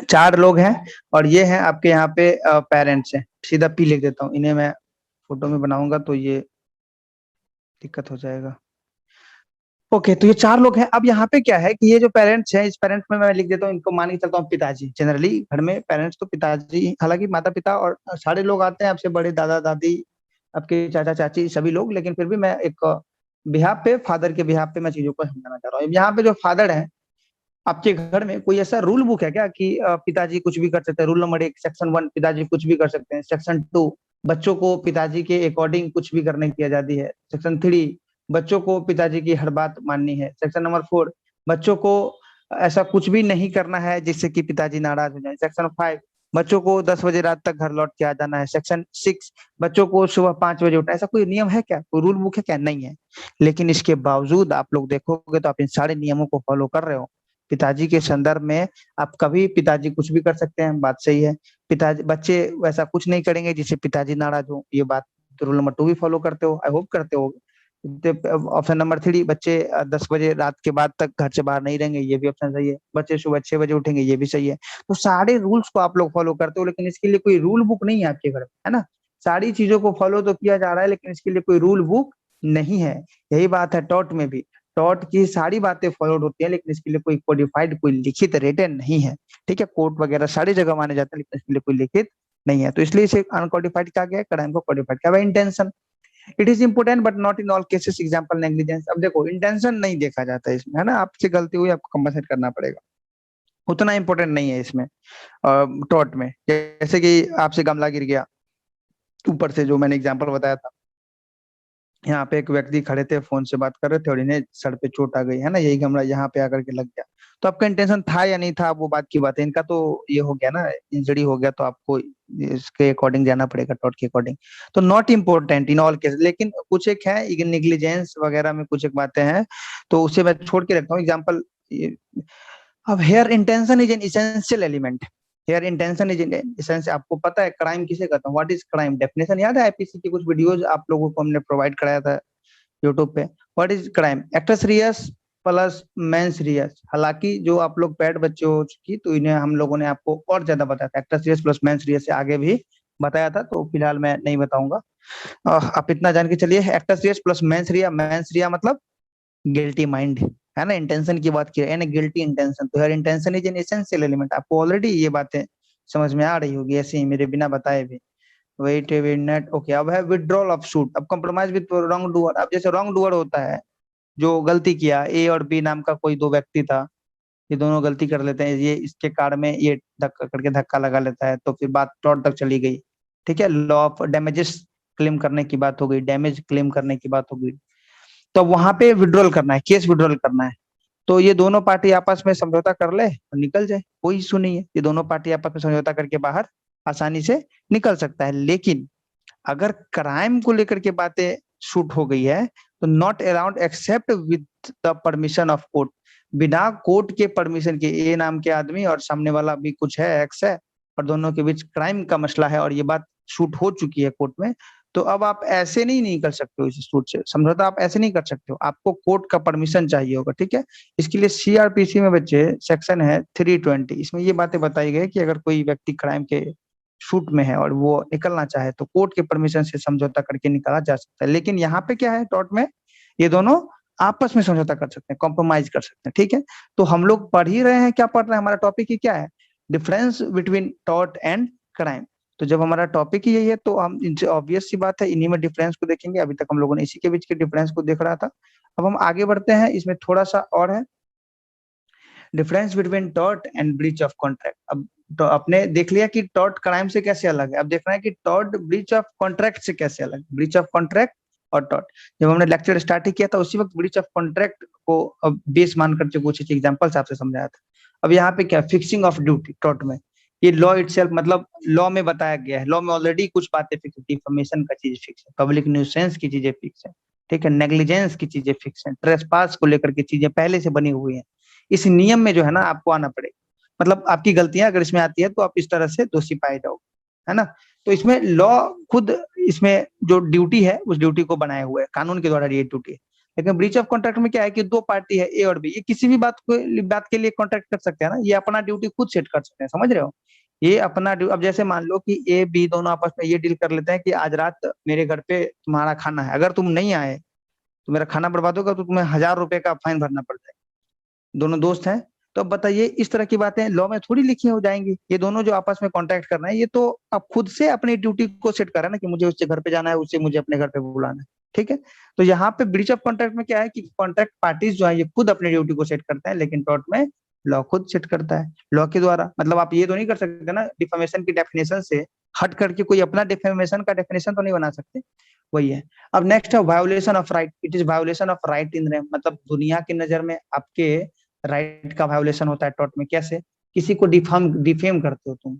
4 लोग हैं और ये हैं आपके यहाँ पे पेरेंट्स हैं, सीधा पी लिख देता हूँ, इन्हें मैं फोटो में बनाऊंगा तो ये दिक्कत हो जाएगा। ओके, तो ये 4 लोग हैं। अब यहाँ पे क्या है कि ये जो पेरेंट्स हैं, इस पेरेंट्स में मैं लिख देता हूँ, इनको मान के चलता हूँ पिताजी। जनरली घर में पेरेंट्स तो पिताजी, हालांकि माता पिता और सारे लोग आते हैं, आपसे बड़े दादा दादी, आपके चाचा चाची, सभी लोग, लेकिन फिर भी मैं एक बिहाफ पे, फादर के बिहाफ पे मैं चीजों को समझाना चाह रहा हूँ। यहाँ पे जो फादर है आपके घर में, कोई ऐसा रूल बुक है क्या कि पिताजी कुछ भी कर सकते हैं? रूल नंबर 1, सेक्शन 1, पिताजी कुछ भी कर सकते हैं। सेक्शन 2, बच्चों को पिताजी के अकॉर्डिंग कुछ भी करने की आजादी है। सेक्शन 3, बच्चों को पिताजी की हर बात माननी है। सेक्शन नंबर 4, बच्चों को ऐसा कुछ भी नहीं करना है जिससे कि पिताजी नाराज हो जाए। सेक्शन 5, बच्चों को 10 बजे रात तक घर लौट के आ जाना है। सेक्शन 6, बच्चों को सुबह 5 बजे उठना। ऐसा कोई नियम है क्या, कोई रूल बुक है क्या? नहीं है। लेकिन इसके बावजूद आप लोग देखोगे तो आप इन सारे नियमों को फॉलो कर रहे हो। पिताजी के संदर्भ में आप कभी पिताजी कुछ भी कर सकते हैं, बात सही है। पिताजी, बच्चे वैसा कुछ नहीं करेंगे जिससे पिताजी नाराज हो, ये बात तो रूल नंबर 2 भी फॉलो करते हो, आई होप करते हो। ऑप्शन नंबर 3, बच्चे 10 बजे रात के बाद तक घर से बाहर नहीं रहेंगे, ये भी ऑप्शन सही है। बच्चे सुबह 6 बजे उठेंगे, ये भी सही है। तो सारे रूल्स को आप लोग फॉलो करते हो, लेकिन इसके लिए कोई रूल बुक नहीं है आपके घर में, है ना? सारी चीजों को फॉलो तो किया जा रहा है, लेकिन इसके लिए कोई रूल बुक नहीं है। यही बात है टॉट में भी। टॉट की सारी बातें फॉलोड होती हैं, लेकिन इसके लिए कोई कोडिफाइड, कोई लिखित रिटन नहीं है। ठीक है, कोर्ट वगैरह सारी जगह माने जाते हैं, लेकिन इसके लिए कोई लिखित नहीं है। तो इसलिए इसे अनकोडिफाइड कहा गया है, क्राइम को कोडिफाइड किया। Intention, it is important but not in all cases, example negligence. अब देखो, इंटेंशन नहीं देखा जाता है इसमें, है ना? आपसे गलती हुई, आपको कंपनसेट करना पड़ेगा, उतना इंपॉर्टेंट नहीं है इसमें। टॉट में जैसे कि आपसे गमला गिर गया ऊपर से, जो मैंने एग्जांपल बताया था, यहाँ पे एक व्यक्ति खड़े थे, फोन से बात कर रहे थे और इन्हें सर पे चोट आ गई, है ना? यही गमला यहाँ पे आकर के लग गया। तो आपका इंटेंशन था या नहीं था, वो बात की बात है। इनका तो ये हो गया ना, इंजरी हो गया, तो आपको इसके अकॉर्डिंग जाना पड़ेगा, टॉट के अकॉर्डिंग। तो not important in all case, लेकिन कुछ एक है निग्लिजेंस वगैरह में, कुछ एक बातें हैं, तो उसे मैं छोड़ के रखता हूँ एग्जाम्पल। अब here intention is an essential element. Here intention is essential. आपको पता है क्राइम किसे कहते हैं? व्हाट इज क्राइम, डेफिनेशन याद है? आईपीसी की कुछ वीडियोज आप लोगों को हमने प्रोवाइड कराया था यूट्यूब पे। What is crime? Actus reus plus mens rea. हालांकि जो आप लोग पैड बच्चे हो चुकी, तो इन्हें हम लोगों ने आपको और ज्यादा बताया था। Acts reus plus mens Reis से आगे भी बताया था, तो फिलहाल मैं नहीं बताऊंगा। आप इतना जान के चलिए, actus reus plus mens rea. Mens rea मतलब गिल्टी माइंड, है ना? इंटेंशन की बात की है, गिल्टी इंटेंशन। तो यार intention is an essential element. आपको ऑलरेडी ये बातें समझ में आ रही होगी ऐसे ही, मेरे बिना बताए भी। Wait net, okay. अब है विड्रॉल ऑफ सूट। अब कंप्रोमाइज विद रॉन्ग डूअर। अब जैसे रॉन्ग डूअर होता है, जो गलती किया, ए और बी नाम का कोई दो व्यक्ति था, ये दोनों गलती कर लेते हैं, ये इसके कार में ये धक्का करके धक्का लगा लेता है, तो फिर बात कोर्ट तक चली गई। ठीक है, लॉ ऑफ डैमेजेस क्लेम करने की बात हो गई, डैमेज क्लेम करने की बात हो गई। तो वहां पे विड्रॉल करना है, केस विड्रॉल करना है। तो ये दोनों पार्टी आपस में समझौता कर ले और निकल जाए, कोई इशू नहीं है। ये दोनों पार्टी आपस में समझौता करके बाहर आसानी से निकल सकता है। लेकिन अगर क्राइम को लेकर के बातें शूट हो गई है, तो not around except with the permission of court. बिना कोर्ट के परमिशन के, ए नाम के आदमी और सामने वाला भी कुछ है, एक्स है, और दोनों के बीच क्राइम का मसला है और ये बात शूट हो चुकी है कोर्ट में, तो अब आप ऐसे नहीं कर सकते हो इस सूट से। समझौता आप ऐसे नहीं कर सकते हो, आपको कोर्ट का परमिशन चाहिए होगा। ठीक है, इसके लिए सीआरपीसी में बच्चे सेक्शन है 320, इसमें ये बातें बताई गई कि अगर कोई व्यक्ति क्राइम के शूट में है और वो निकलना चाहे, तो कोर्ट के परमिशन से समझौता करके निकाला जा सकता है। लेकिन यहाँ पे क्या है, टॉर्ट में ये दोनों आपस में समझौता कर सकते हैं, कॉम्प्रोमाइज कर सकते हैं। ठीक है, तो हम लोग पढ़ ही रहे हैं, क्या पढ़ रहे हैं? हमारा टॉपिक ही क्या है? Difference between tort and crime. तो जब हमारा टॉपिक ही यही है, तो हम इनसे ऑब्वियस सी बात है, इन्हीं में डिफरेंस को देखेंगे। अभी तक हम लोगों ने इसी के बीच के डिफरेंस को देख रहा था। अब हम आगे बढ़ते हैं, इसमें थोड़ा सा और है, difference between tort and breach of contract. अब तो आपने देख लिया कि टॉर्ट क्राइम से कैसे अलग है, अब देख रहे हैं कि टॉर्ट ब्रीच ऑफ कॉन्ट्रैक्ट से कैसे अलग है। ब्रीच ऑफ कॉन्ट्रैक्ट और टॉर्ट, जब हमने लेक्चर स्टार्ट ही किया था, उसी वक्त ब्रीच ऑफ कॉन्ट्रैक्ट को बेस मान करके कुछ एग्जांपल्स आपसे समझाया था। अब यहाँ पे क्या, फिक्सिंग ऑफ ड्यूटी टॉर्ट में, ये लॉ इटसेल्फ, मतलब लॉ में बताया गया है। लॉ में ऑलरेडी कुछ बातें फिक्स है, डिफेमेशन का चीज फिक्स है, पब्लिक न्यूसेंस की चीजें फिक्स है, ठीक है, नेग्लिजेंस की चीजें फिक्स है, ट्रेसपास को लेकर के चीजें पहले से बनी हुई है। इस नियम में जो है ना, आपको आना पड़ेगा। मतलब आपकी गलतियां अगर इसमें आती है, तो आप इस तरह से दोषी पाए जाओगे, है ना? तो इसमें लॉ खुद, इसमें जो ड्यूटी है उस ड्यूटी को बनाए हुए है, कानून के द्वारा ये ड्यूटी है। लेकिन ब्रीच ऑफ कॉन्ट्रैक्ट में क्या है कि दो पार्टी है, ए और बी, ये किसी भी बात के लिए कॉन्ट्रैक्ट कर सकते हैं ना, ये अपना ड्यूटी खुद सेट कर सकते हैं, समझ रहे हो? ये अपना अब जैसे मान लो कि ए बी दोनों आपस में ये डील कर लेते हैं कि आज रात मेरे घर पे तुम्हारा खाना है, अगर तुम नहीं आए तो मेरा खाना बर्बाद होगा तो तुम्हें 1000 रुपए का फाइन भरना पड़ जाएगा। दोनों दोस्त हैं, तो अब बताइए इस तरह की बातें लॉ में थोड़ी लिखी हो जाएंगी। ये दोनों जो आपस में कांटेक्ट कर रहे हैं, ये तो अब खुद से अपनी ड्यूटी को सेट कर रहा है ना कि मुझे उससे घर पे जाना है, उससे मुझे अपने घर पे बुलाना है। ठीक है, तो यहाँ पे ब्रीच ऑफ कॉन्ट्रैक्ट में क्या है कि कॉन्ट्रैक्ट पार्टीज जो है ये खुद अपनी ड्यूटी को सेट करते हैं, लेकिन टॉर्ट में लॉ खुद सेट करता है लॉ के द्वारा। मतलब आप ये तो नहीं कर सकते ना डिफेमेशन की डेफिनेशन से हट करके कोई अपना डिफेमेशन का डेफिनेशन तो नहीं बना सकते। वही है। अब नेक्स्ट है violation of right. It is violation of right in rem, मतलब दुनिया की नजर में आपके राइट का वायोलेशन होता है टॉर्ट में। कैसे? किसी को डिफेम करते हो तुम,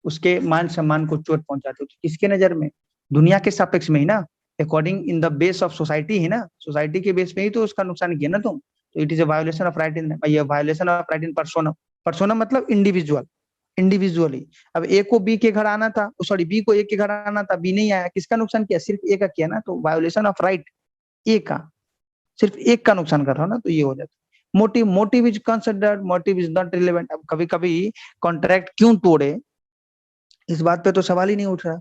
उसके मान सम्मान को चोट पहुंचाते हो, तो किसके नजर में? दुनिया के सापेक्ष में ही ना, according in the base of society है ना, सोसाइटी के बेस में ही तो उसका नुकसान किया ना तुम। तो it is a violation of right in, ये violation of right in persona. Persona मतलब इंडिविजुअल, इंडिविजुअली। अब ए को बी के घर आना था, सॉरी बी को ए के घर आना था, बी नहीं आया, किसका नुकसान किया? सिर्फ ए का किया ना, तो वायोलेशन ऑफ राइट ए का, सिर्फ एक का नुकसान कर रहा हूं ना, तो ये हो जाता है। Motive, motive is considered, motive is not relevant. अब कभी कभी कॉन्ट्रैक्ट क्यों तोड़े, इस बात पे तो सवाल ही नहीं उठ रहा।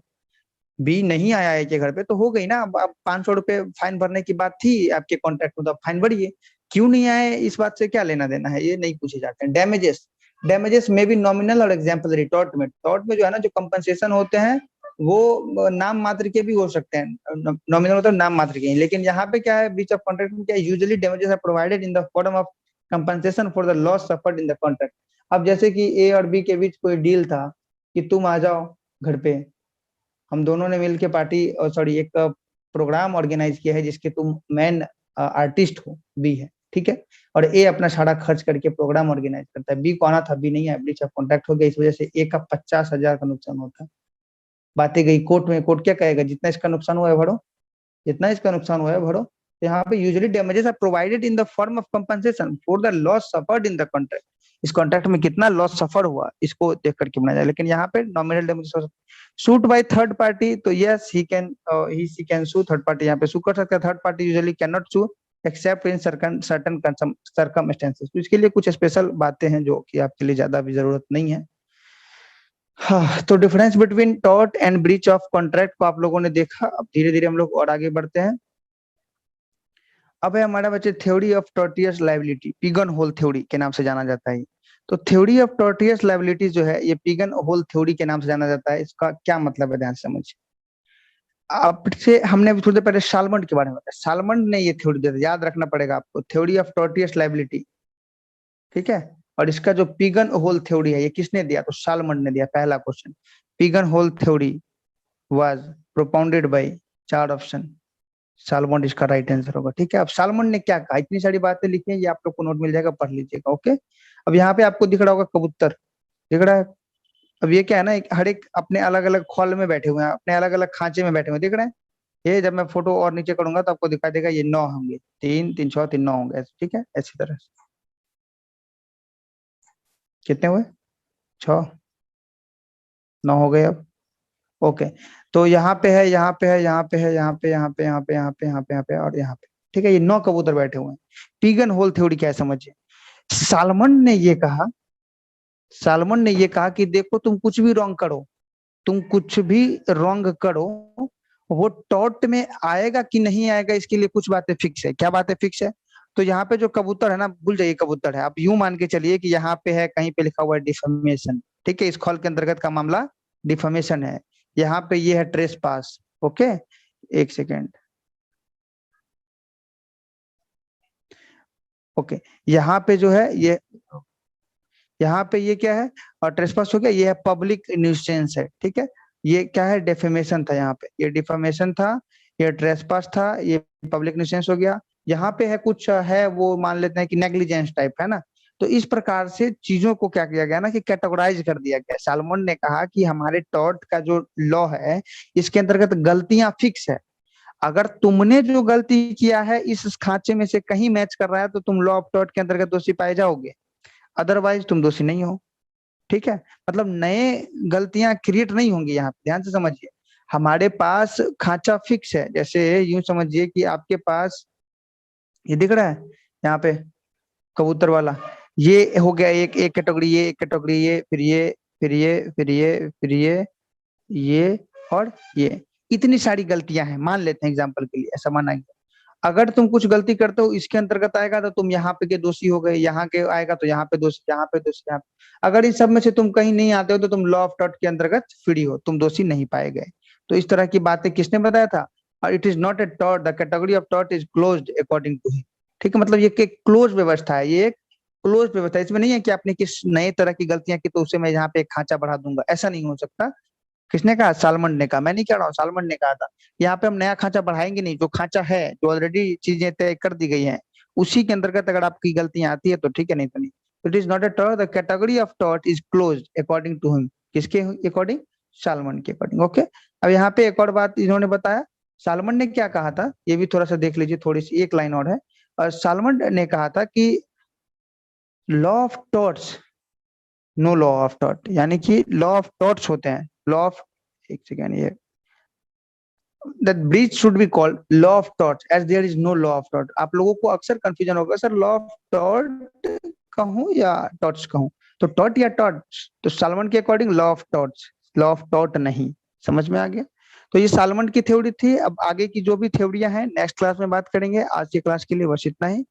बी नहीं आया है के घर पे तो हो गई ना, अब 500 रुपए फाइन भरने की बात थी आपके कॉन्ट्रैक्ट में, तो फाइन भरिए। क्यों नहीं आए इस बात से क्या लेना देना है, ये नहीं पूछे जाते हैं। डैमेजेस, डैमेजेस में भी नॉमिनल और एग्जाम्पलरी। टॉर्ट में जो है ना, जो कंपनसेशन होते हैं वो नाम मात्र के भी हो सकते हैं, नॉमिनल मतलब नाम मात्र के ही। लेकिन यहाँ पे क्या है, बीच ऑफ कॉन्ट्रैक्ट में क्या, usually damages are provided in the form of compensation for the loss suffered in the contract. अब जैसे कि ए और बी के बीच कोई डील था कि तुम आ जाओ घर पे, हम दोनों ने मिलकर पार्टी, सॉरी एक प्रोग्राम ऑर्गेनाइज किया है जिसके तुम मेन आर्टिस्ट हो, बी है, ठीक है। और ए अपना सारा खर्च करके प्रोग्राम ऑर्गेनाइज करता है, बी को आना था, बी नहीं है, ब्रीच ऑफ कॉन्ट्रैक्ट हो गया, इस वजह से ए का 50,000 का नुकसान होता है। बातें गई कोर्ट में, कोर्ट क्या कहेगा, जितना इसका नुकसान हुआ है भरो, जितना इसका नुकसान हुआ है भरो। तो यहाँ पे usually damages are provided in the form of compensation for the loss suffered in the contract. इस कॉन्ट्रैक्ट में कितना लॉस सफर हुआ इसको देख करके बनाया जाए। लेकिन यहाँ पे nominal damages, suit by third party, तो yes he can, he she can sue third party, यहाँ पे सू कर सकता है। Third party usually can not sue except in certain circumstances. तो इसके लिए कुछ स्पेशल बातें हैं जो कि आपके लिए ज्यादा भी जरूरत नहीं है। हाँ, तो difference between tort and breach of contract को आप लोगों ने देखा। अब धीरे धीरे हम लोग और आगे बढ़ते हैं। अब है हमारे बच्चे theory of tortious liability, pigeon hole theory के नाम से जाना जाता है। तो थ्योरी ऑफ टॉर्टियस लाइबिलिटी जो है, ये पिगन होल थ्योरी के नाम से जाना जाता है। इसका क्या मतलब है, ध्यान से समझिए। आपसे हमने अभी थोड़ी देर पहले सालमंड के बारे में बताया, सालमंड ने ये थ्योरी दिया, याद रखना पड़ेगा आपको, थ्योरी ऑफ टॉर्टियस लाइबिलिटी, ठीक है। और इसका जो पिगन होल थ्योरी है, ये किसने दिया, तो सालमंड ने दिया। पहला question, pigeon hole theory was propounded by, 4 option, Salmond इसका राइट आंसर होगा, ठीक है। अब सालमंड ने क्या कहा, इतनी सारी बातें लिखी हैं, ये आप लोग को नोट मिल जाएगा, पढ़ लीजिएगा, ओके। अब यहाँ पे आपको दिख रहा होगा कबूतर, दिख रहा है। अब ये क्या है ना, हर एक अपने अलग अलग खोल में बैठे हुए हैं, अपने अलग अलग खांचे में बैठे हुए, दिख रहे हैं। ये जब मैं फोटो और नीचे करूंगा तो आपको दिखाई देगा, ये 9 होंगे, 3 3 6 3 9 होंगे, ठीक है, ऐसी तरह से। कितने हुए? 6, 9 हो गए अब, ओके। तो यहाँ पे है, यहाँ पे है, यहाँ पे है, यहाँ पे, यहाँ पे, यहाँ पे, यहाँ पे, यहाँ पे, यहाँ पे और यहाँ पे, ठीक है। ये 9 कबूतर बैठे हुए हैं। पिगन होल थ्योरी क्या है समझिए। सालमन ने ये कहा, सालमन ने ये कहा कि देखो तुम कुछ भी रॉन्ग करो, तुम कुछ भी रॉन्ग करो, वो टॉर्ट में आएगा कि नहीं आएगा, इसके लिए कुछ बातें फिक्स है। क्या बातें फिक्स है? तो यहाँ पे जो कबूतर है ना, भूल जाइए कबूतर है, आप यूं मान के चलिए कि यहाँ पे है, कहीं पे लिखा हुआ है डिफेमेशन, ठीक है। इस कॉल के अंतर्गत का मामला डिफेमेशन है। यहाँ पे ये है ट्रेस पास, ओके। एक सेकेंड, ओके। यहाँ पे जो है ये, यहाँ पे ये क्या है, और ट्रेसपास हो गया, ये है पब्लिक न्यूसेंस है, ठीक है। ये क्या है, डेफेमेशन था, यहाँ पे ये डिफेमेशन था, ये ट्रेसपास था, ये पब्लिक न्यूसेंस हो गया। यहाँ पे है कुछ है, वो मान लेते हैं कि नेग्लिजेंस टाइप है ना। तो इस प्रकार से चीजों को क्या किया गया ना, कि कैटेगराइज कर दिया गया। सालमन ने कहा कि हमारे टॉर्ट का जो लॉ है, इसके अंतर्गत गलतियां फिक्स है। अगर तुमने जो गलती किया है इस खांचे में से कहीं मैच कर रहा है, तो तुम लॉ ऑफ टॉर्ट के अंतर्गत दोषी पाए जाओगे, अदरवाइज तुम दोषी नहीं हो, ठीक है। मतलब नए गलतियां क्रिएट नहीं होंगी। यहाँ पे ध्यान से समझिए, हमारे पास खांचा फिक्स है। जैसे यूं समझिए कि आपके पास ये दिख रहा है, यहाँ पे कबूतर वाला, ये हो गया एक एक कैटेगरी, ये एक कैटेगरी, ये फिर ये, फिर ये, फिर ये, फिर ये और ये, इतनी सारी गलतियां हैं, मान लेते हैं एग्जाम्पल के लिए, ऐसा माना गया। अगर तुम कुछ गलती करते हो इसके अंतर्गत आएगा तो तुम यहाँ पे के दोषी हो गए, यहाँ के आएगा तो यहाँ पे दोषी, यहाँ पे दोषी, यहाँ पे। अगर इन सब में से तुम कहीं नहीं आते हो तो तुम लॉ ऑफ टॉट के अंतर्गत फ्री हो, तुम दोषी नहीं पाए गए। तो इस तरह की बातें किसने बताया था? और it is not a taught, the category of taught is closed according to him. ठीक है, मतलब ये क्लोज व्यवस्था है, ये एक क्लोज व्यवस्था है। इसमें नहीं है कि आपने किस नए तरह की गलतियां की तो उसे मैं यहाँ पे एक खांचा बढ़ा दूंगा, ऐसा नहीं हो सकता। किसने कहा? सालमन ने कहा, मैं नहीं कह रहा हूँ, सालमन ने कहा था। यहाँ पे हम नया खांचा बढ़ाएंगे नहीं, जो खांचा है, जो ऑलरेडी चीजें तय कर दी गई हैं, उसी के अंतर्गत अगर आपकी गलतियां आती है तो ठीक है, नहीं तो नहीं। It is not a taught, the category of taught is close according to him. किसके अकॉर्डिंग? सालमन के अकॉर्डिंग। ओके, अब यहाँ पे एक और बात इन्होंने बताया। सालमन ने क्या कहा था, ये भी थोड़ा सा देख लीजिए, थोड़ी सी एक लाइन और है। और सालमन ने कहा था कि law of torts, no law of टॉट, यानी कि लॉ ऑफ टॉट्स होते हैं, लॉ ऑफ, एक सेकेंड, ये that breach should be called law of torts as there is no law of tort। आप लोगों को अक्सर कंफ्यूजन होगा, सर लॉ ऑफ टॉर्ट कहूं या टॉर्ट्स कहूं, तो टॉर्ट या टॉर्ट्स, तो सालमन के according law of torts, law of tort नहीं। समझ में आ गया? तो ये सालमन की थ्योरी थी। अब आगे की जो भी थ्योरियां हैं नेक्स्ट क्लास में बात करेंगे। आज की क्लास के लिए बस इतना ही।